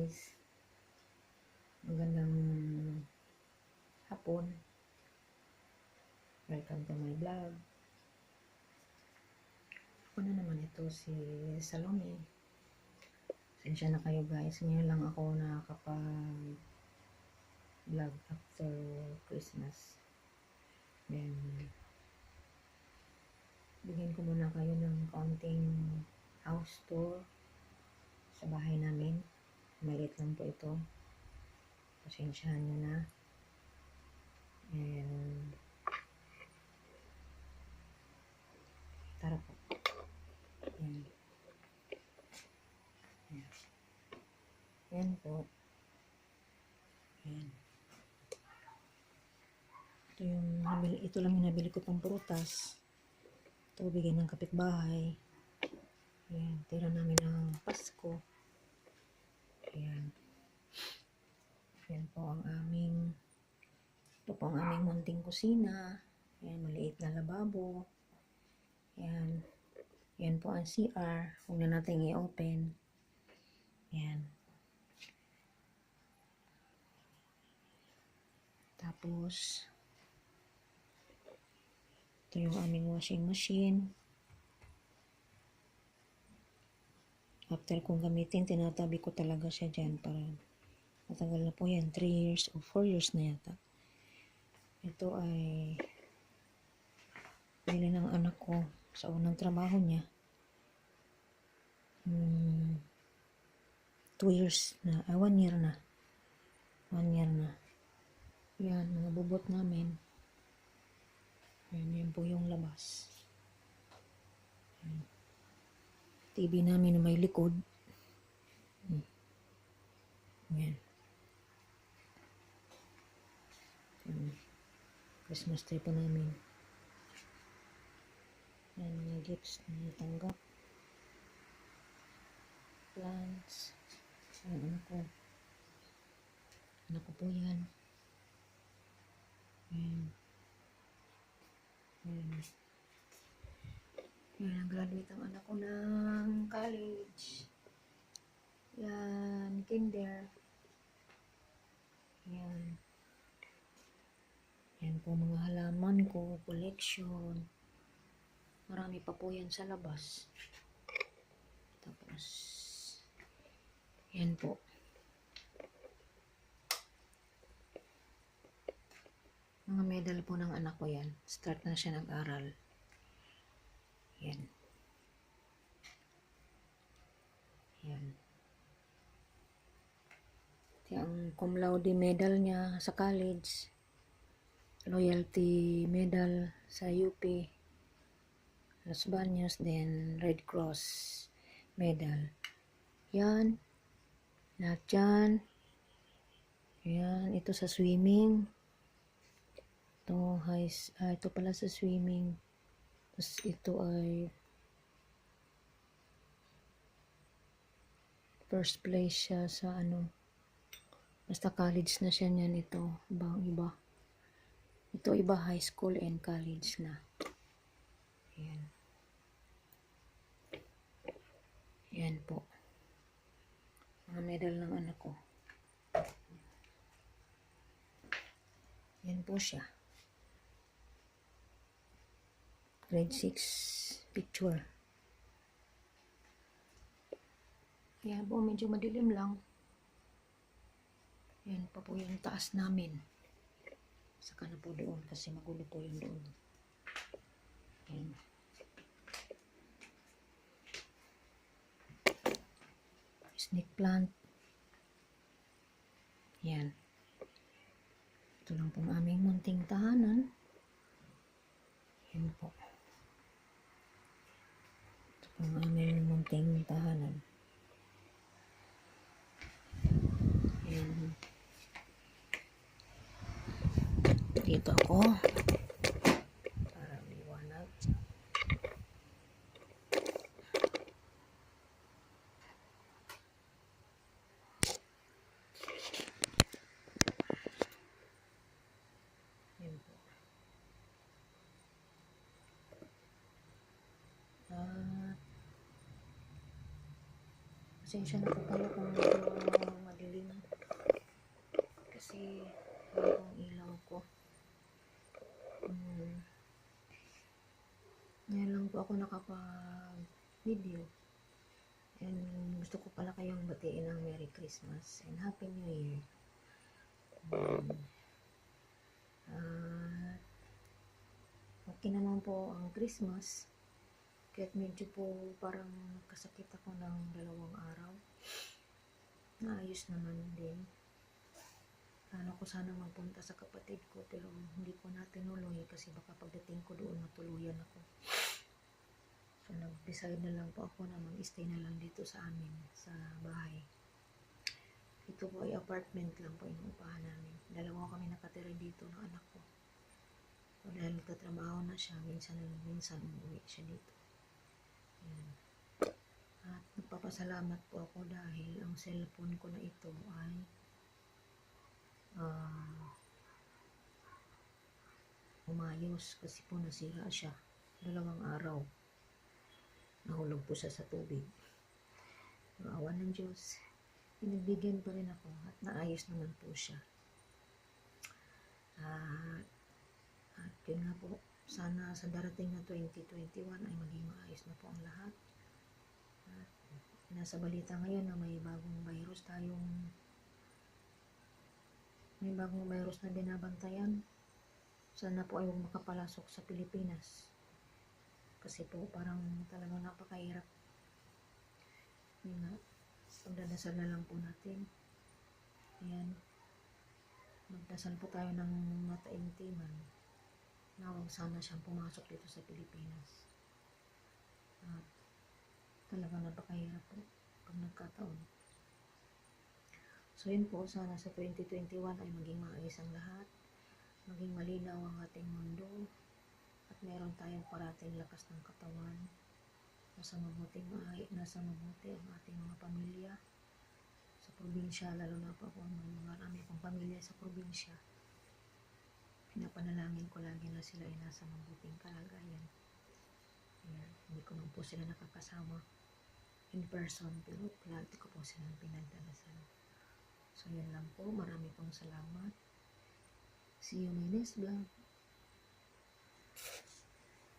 guys. Magandang hapon. Welcome to my vlog. Ako na naman ito si Salome. Sensya na kayo guys. Ngayon lang ako nakakapag-vlog after Christmas. Then, bigyan ko muna kayo ng kaunting house tour sa bahay namin. Maliit lang po ito. Pasensyahan nyo na. And tara po. Yan. Yan. Yan po. Yan. Ito lang yung nabili ko pang prutas. Ito bigyan ng kapitbahay. Yan. Tira namin ng Pasko. Yan. Yan po ang aming munting kusina. Yan, maliit na lababo. Yan. Yan po ang CR. Huwag na natin i-open. Yan. Tapos, ito yung aming washing machine. After kong gamitin, tinatabi ko talaga siya dyan para matagal na po yan. 3 years o 4 years na yata. Ito ay bili ng anak ko sa unang trabaho niya. 2 years na. 1 year na. 1 year na. Yan, mga bubot namin. Yan po yung labas. Yan. TV namin na may likod. Yan. Christmas tree po namin. Yan, mga gifts na natanggap. Plants. Yan, anak ko. Anak ko po yan. Yan. Yan. Yan, nag-graduate ang anak ko ng college. Yan, kinder. Yan. Yan po mga halaman ko, collection. Marami pa po yan sa labas. Tapos, yan po. Mga medal po ng anak ko yan. Start na siya nag-aral. Yan. Yan. Ito ang cum laude medal niya sa college. Loyalty medal sa UP. Los Baños, then Red Cross medal. Yan. Lahat yan. Yan. Ito sa swimming. Ito pala sa swimming. Tapos ito ay first place siya sa basta college na siya niyan ito. Iba. Ito iba high school and college na. Ayan. Ayan po. Mga medal ng anak ko. Ayan po siya. Grade 6 picture. Ayan po, medyo madilim lang. Ayan pa po yung taas namin. Saka na po doon kasi magulo po yung doon. Ayan. Snake plant. Ayan. Ito lang pong aming munting tahanan. Ayan po. Ito pong aming munting tahanan. Ayan. Dito ako. Para liwanag. Ayan po. Pasensya na po kayo kung medyo madilim batiin ng Merry Christmas and Happy New Year. Um, at okay naman po ang Christmas. Kahit medyo po parang nagkasakit ako ng 2 araw. Naayos naman din. Plano ko sana magpunta sa kapatid ko pero hindi ko na tinuloy kasi baka pagdating ko doon matuluyan ako. So nag-decide na lang po ako na mag-stay na lang dito sa amin, sa bahay. Ito po ay apartment lang po inuupahan namin. 2 kami nakatira dito ng anak ko. So dahil nagtatrabaho na siya, minsan umuwi siya dito. Ayan. At nagpapasalamat po ako dahil ang cellphone ko na ito ay umayos kasi po nasira siya 2 araw. Nahulog po siya sa tubig. Pero awa ng Diyos, pinagbigyan pa rin ako at naayos naman po siya. At yun nga po, sana sa darating na 2021 ay maging maayos na po ang lahat. At nasa balita ngayon na may bagong virus na binabantayan. Sana po ay huwag makapalasok sa Pilipinas. Kasi po parang talagang napakahirap. Yun nga, pagdadasal na lang po natin. Ayan. Magdasal po tayo ng mataimtiman na huwag sana siyang pumasok dito sa Pilipinas. At talagang napakahirap po pag nagkataon. So yun po, sana sa 2021 ay maging maayos ang lahat. Maging malinaw ang ating mundo. At meron tayong parating lakas ng katawan. Nasa mabuti ang ating mga pamilya sa probinsya, lalo na po ako marami pang pamilya sa probinsya. Pinapanalangin ko lagi na sila ay nasa mabuting kalagayan. Ayan, hindi ko man po sila nakakasama in person, pero palagi ko po silang pinagdadasal. So yun lang po, marami pong salamat. See you in my next vlog.